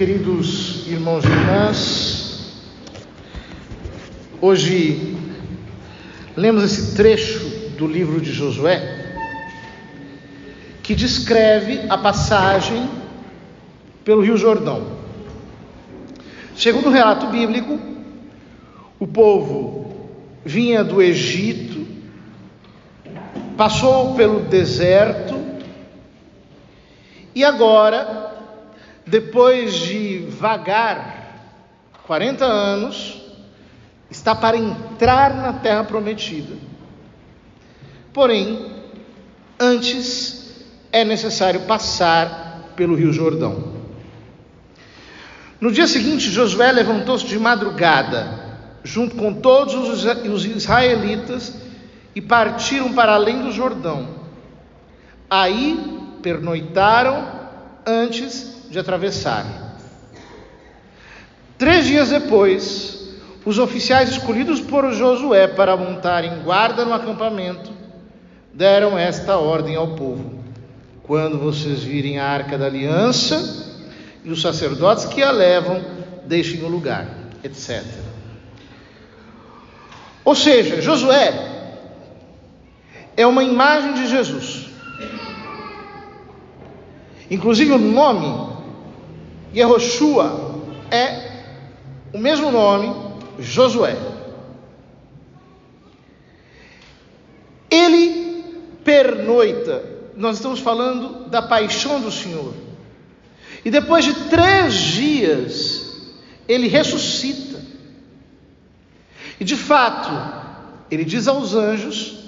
Queridos irmãos e irmãs, hoje lemos esse trecho do livro de Josué que descreve a passagem pelo Rio Jordão. Segundo o relato bíblico, o povo vinha do Egito, passou pelo deserto e agora, depois de vagar 40 anos, está para entrar na terra prometida. Porém, antes é necessário passar pelo Rio Jordão. No dia seguinte, Josué levantou-se de madrugada, junto com todos os israelitas, e partiram para além do Jordão. Aí pernoitaram antes de atravessar. 3 dias depois, os oficiais escolhidos por Josué para montarem guarda no acampamento deram esta ordem ao povo: quando vocês virem a arca da aliança e os sacerdotes que a levam, deixem o lugar, etc. Ou seja, Josué é uma imagem de Jesus. Inclusive o nome Yehoshua é o mesmo nome, Josué. Ele pernoita. Nós estamos falando da paixão do Senhor. E depois de 3 dias, ele ressuscita. E de fato, ele diz aos anjos,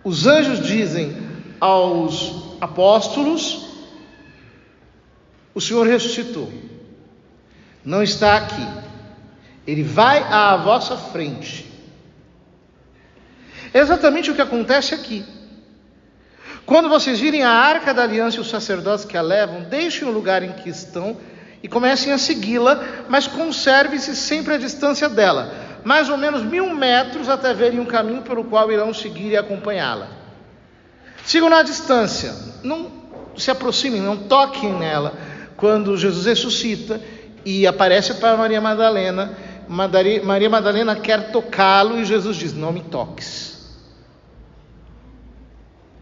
os anjos dizem aos apóstolos: o Senhor ressuscitou, não está aqui, ele vai à vossa frente. É exatamente o que acontece aqui. Quando vocês virem a arca da aliança e os sacerdotes que a levam, deixem o lugar em que estão e comecem a segui-la, mas conservem-se sempre à distância dela, mais ou menos 1000 metros, até verem um caminho pelo qual irão seguir e acompanhá-la. Sigam na distância, não se aproximem, não toquem nela. Quando Jesus ressuscita e aparece para Maria Madalena, Maria Madalena quer tocá-lo e Jesus diz: não me toques,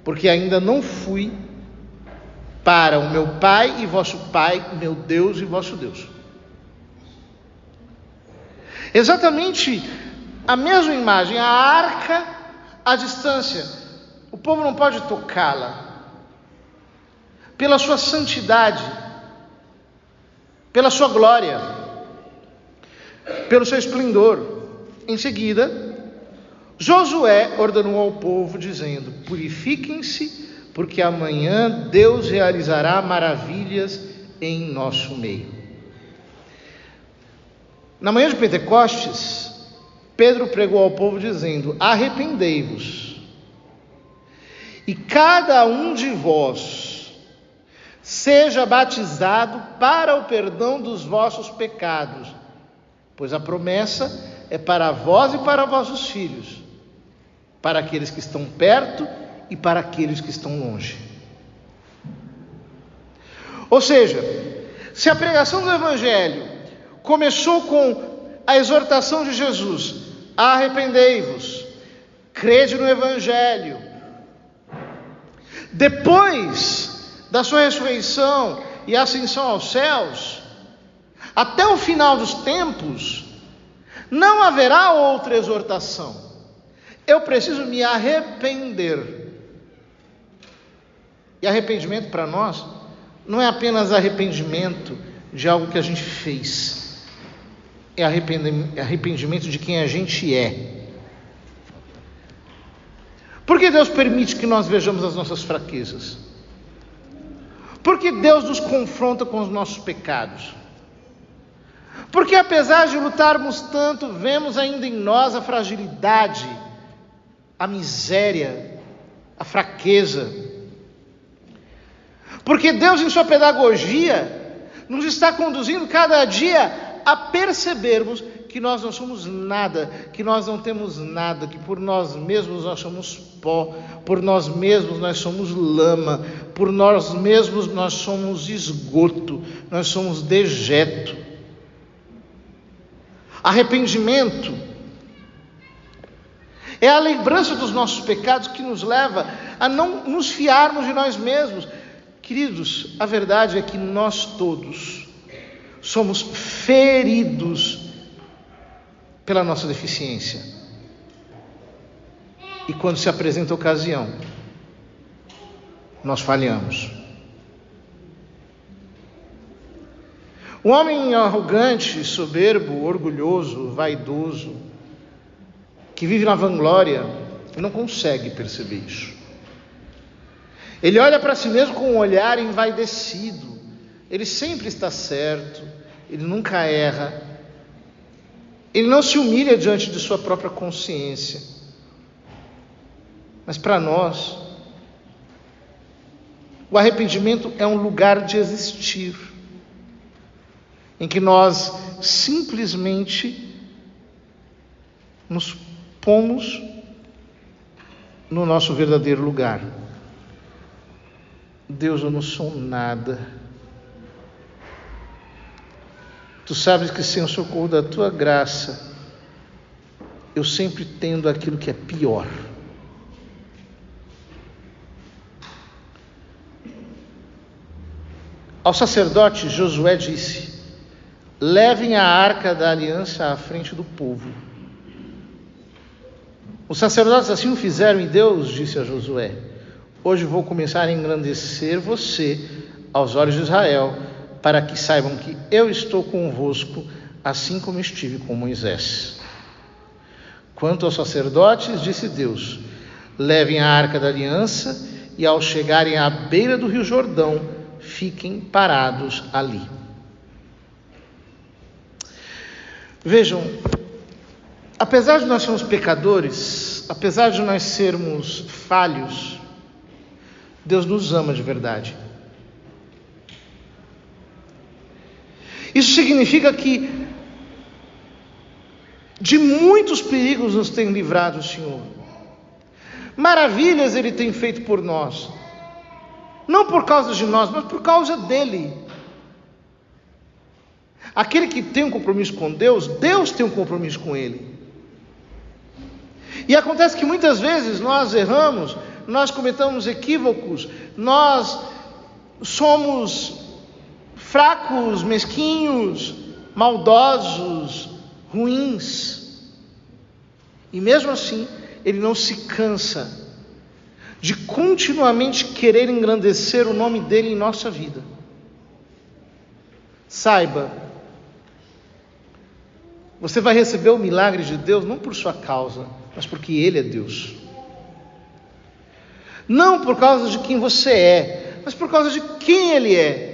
porque ainda não fui para o meu Pai e vosso Pai, meu Deus e vosso Deus. Exatamente a mesma imagem, a arca à distância. O povo não pode tocá-la, pela sua santidade, pela sua glória, pelo seu esplendor. Em seguida, Josué ordenou ao povo, dizendo: purifiquem-se, porque amanhã Deus realizará maravilhas em nosso meio. Na manhã de Pentecostes, Pedro pregou ao povo dizendo: arrependei-vos, e cada um de vós seja batizado para o perdão dos vossos pecados, pois a promessa é para vós e para vossos filhos, para aqueles que estão perto e para aqueles que estão longe. Ou seja, se a pregação do Evangelho começou com a exortação de Jesus: arrependei-vos, crede no Evangelho. Depois da sua ressurreição e ascensão aos céus, até o final dos tempos, não haverá outra exortação. Eu preciso me arrepender. E arrependimento para nós não é apenas arrependimento de algo que a gente fez, é arrependimento de quem a gente é. Por que Deus permite que nós vejamos as nossas fraquezas? Por que Deus nos confronta com os nossos pecados? Porque apesar de lutarmos tanto, vemos ainda em nós a fragilidade, a miséria, a fraqueza. Porque Deus, em sua pedagogia, nos está conduzindo cada dia a percebermos que nós não somos nada, que nós não temos nada, que por nós mesmos nós somos pó, por nós mesmos nós somos lama, por nós mesmos nós somos esgoto, nós somos dejeto. Arrependimento é a lembrança dos nossos pecados que nos leva a não nos fiarmos de nós mesmos. Queridos, a verdade é que nós todos somos feridos pela nossa deficiência. E quando se apresenta a ocasião, nós falhamos. O homem arrogante, soberbo, orgulhoso, vaidoso, que vive na vanglória, não consegue perceber isso. Ele olha para si mesmo com um olhar envaidecido. Ele sempre está certo, ele nunca erra. Ele não se humilha diante de sua própria consciência. Mas para nós, o arrependimento é um lugar de existir, em que nós simplesmente nos pomos no nosso verdadeiro lugar. Deus, eu não sou nada. Tu sabes que sem o socorro da tua graça, eu sempre tendo aquilo que é pior. Ao sacerdote Josué disse: levem a arca da aliança à frente do povo. Os sacerdotes assim o fizeram, e Deus disse a Josué: hoje vou começar a engrandecer você aos olhos de Israel, para que saibam que eu estou convosco, assim como estive com Moisés. Quanto aos sacerdotes, disse Deus: levem a arca da aliança, e ao chegarem à beira do rio Jordão, fiquem parados ali. Vejam, apesar de nós sermos pecadores, apesar de nós sermos falhos, Deus nos ama de verdade. Isso significa que de muitos perigos nos tem livrado o Senhor. Maravilhas Ele tem feito por nós. Não por causa de nós, mas por causa dEle. Aquele que tem um compromisso com Deus, Deus tem um compromisso com ele. E acontece que muitas vezes nós erramos, nós cometemos equívocos, nós somos fracos, mesquinhos, maldosos, ruins. E mesmo assim, Ele não se cansa de continuamente querer engrandecer o nome dEle em nossa vida. Saiba, você vai receber o milagre de Deus não por sua causa, mas porque Ele é Deus. Não por causa de quem você é, mas por causa de quem Ele é.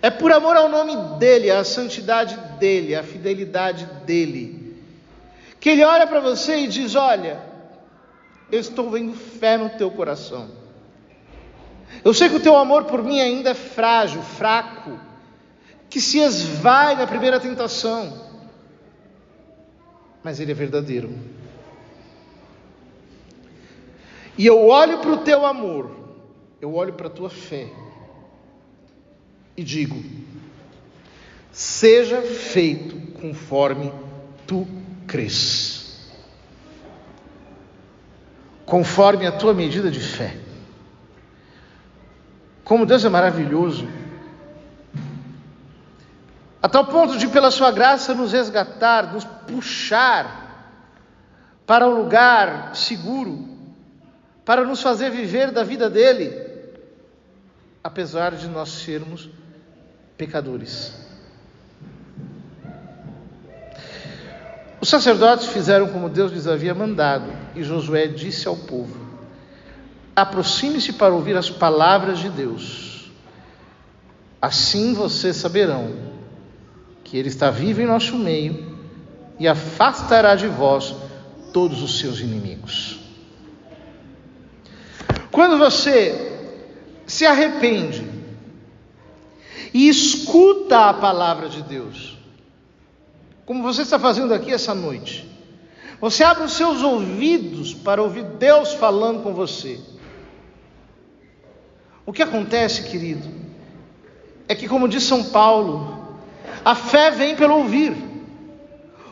É por amor ao nome dEle, à santidade dEle, à fidelidade dEle, que Ele olha para você e diz: olha, eu estou vendo fé no teu coração. Eu sei que o teu amor por mim ainda é frágil, fraco, que se esvai na primeira tentação, mas Ele é verdadeiro. E eu olho para o teu amor, eu olho para a tua fé e digo: seja feito conforme tu crês, conforme a tua medida de fé. Como Deus é maravilhoso, a tal ponto de, pela sua graça, nos resgatar, nos puxar para um lugar seguro, para nos fazer viver da vida dEle, apesar de nós sermos pecadores. Os sacerdotes fizeram como Deus lhes havia mandado, e Josué disse ao povo: aproxime-se para ouvir as palavras de Deus. Assim vocês saberão que Ele está vivo em nosso meio e afastará de vós todos os seus inimigos. Quando você se arrepende e escuta a palavra de Deus, como você está fazendo aqui essa noite, você abre os seus ouvidos para ouvir Deus falando com você. O que acontece, querido, é que, como diz São Paulo, a fé vem pelo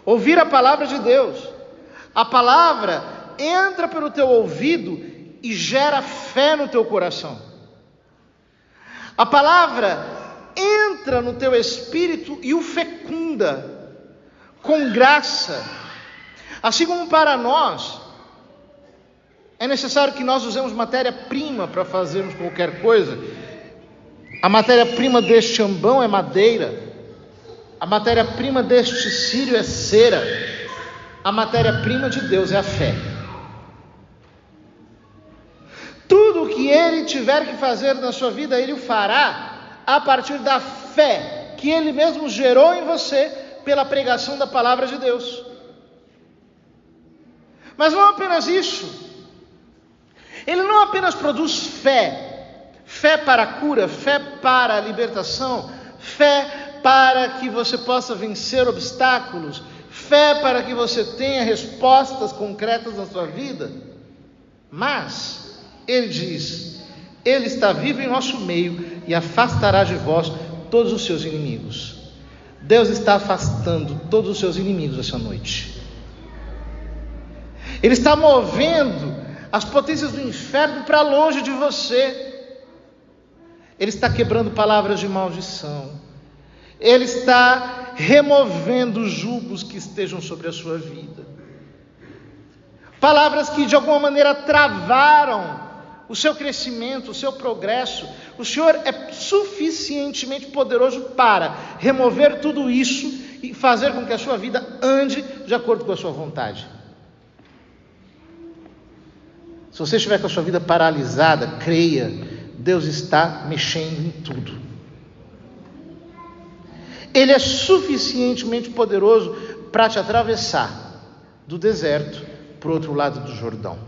ouvir a palavra de Deus. A palavra entra pelo teu ouvido e gera fé no teu coração. A palavra entra no teu espírito e o fecunda com graça. Assim como para nós é necessário que nós usemos matéria-prima para fazermos qualquer coisa. A matéria-prima deste ambão é madeira. A matéria-prima deste círio é cera. A matéria-prima de Deus é a fé. Tudo o que Ele tiver que fazer na sua vida, Ele o fará a partir da fé que Ele mesmo gerou em você pela pregação da palavra de Deus. Mas não apenas isso. Ele não apenas produz fé para a cura, fé para a libertação, fé para que você possa vencer obstáculos, fé para que você tenha respostas concretas na sua vida, mas Ele diz: Ele está vivo em nosso meio e afastará de vós todos os seus inimigos. Deus está afastando todos os seus inimigos essa noite. Ele está movendo as potências do inferno para longe de você. Ele está quebrando palavras de maldição. Ele está removendo os julgos que estejam sobre a sua vida. Palavras que de alguma maneira travaram o seu crescimento, o seu progresso. O Senhor é suficientemente poderoso para remover tudo isso e fazer com que a sua vida ande de acordo com a sua vontade. Se você estiver com a sua vida paralisada, creia, Deus está mexendo em tudo. Ele é suficientemente poderoso para te atravessar do deserto para o outro lado do Jordão.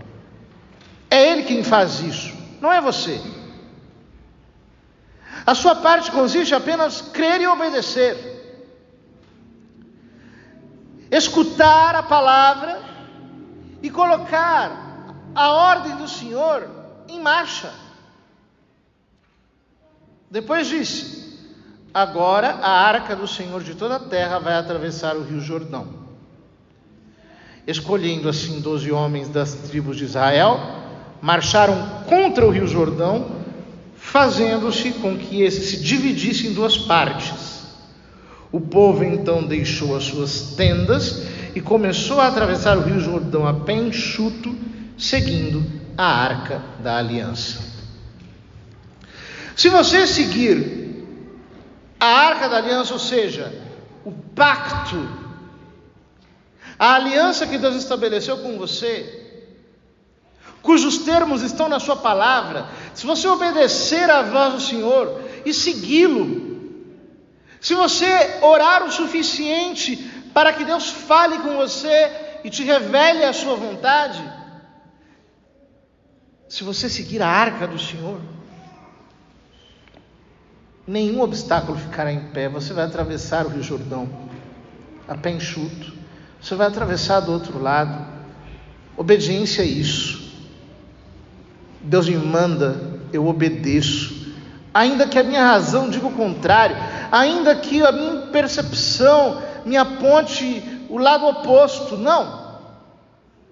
É Ele quem faz isso, não é você. A sua parte consiste apenas em crer e obedecer. Escutar a palavra e colocar a ordem do Senhor em marcha. Depois disse: agora a arca do Senhor de toda a terra vai atravessar o rio Jordão. Escolhendo assim 12 homens das tribos de Israel, marcharam contra o rio Jordão, fazendo-se com que esse se dividisse em duas partes. O povo então deixou as suas tendas e começou a atravessar o rio Jordão a pé enxuto, seguindo a arca da aliança. Se você seguir a arca da aliança, ou seja, o pacto, a aliança que Deus estabeleceu com você, cujos termos estão na sua palavra, se você obedecer à voz do Senhor e segui-lo, se você orar o suficiente para que Deus fale com você e te revele a sua vontade, se você seguir a arca do Senhor, nenhum obstáculo ficará em pé. Você vai atravessar o rio Jordão a pé enxuto. Você vai atravessar do outro lado. Obediência é isso. Deus me manda, eu obedeço. Ainda que a minha razão diga o contrário, ainda que a minha percepção me aponte o lado oposto, não.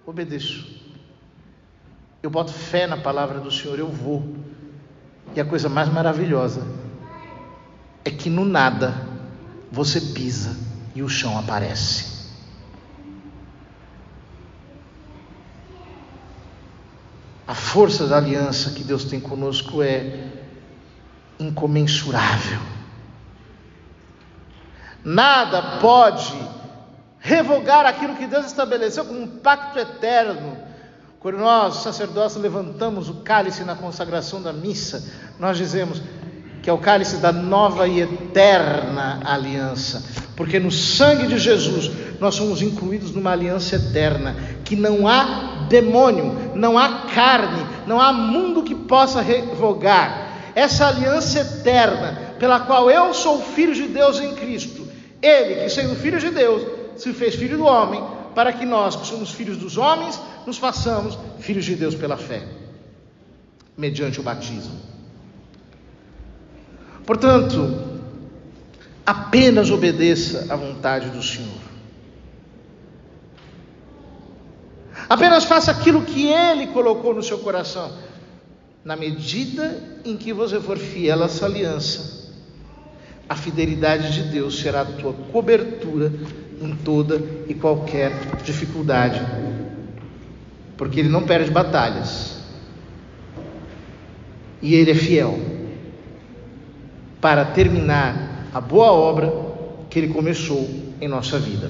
Obedeço. Eu boto fé na palavra do Senhor, eu vou. E a coisa mais maravilhosa é que no nada você pisa e o chão aparece. A força da aliança que Deus tem conosco é incomensurável. Nada pode revogar aquilo que Deus estabeleceu como um pacto eterno. Quando nós, sacerdotes, levantamos o cálice na consagração da missa, nós dizemos que é o cálice da nova e eterna aliança, porque no sangue de Jesus nós somos incluídos numa aliança eterna, que não há demônio, não há carne, não há mundo que possa revogar. Essa aliança eterna, pela qual eu sou filho de Deus em Cristo, Ele, que sendo filho de Deus, se fez filho do homem, para que nós, que somos filhos dos homens, nos façamos filhos de Deus pela fé, mediante o batismo. Portanto, apenas obedeça à vontade do Senhor. Apenas faça aquilo que Ele colocou no seu coração. Na medida em que você for fiel a essa aliança, a fidelidade de Deus será a tua cobertura em toda e qualquer dificuldade. Porque Ele não perde batalhas. E Ele é fiel para terminar a boa obra que Ele começou em nossa vida.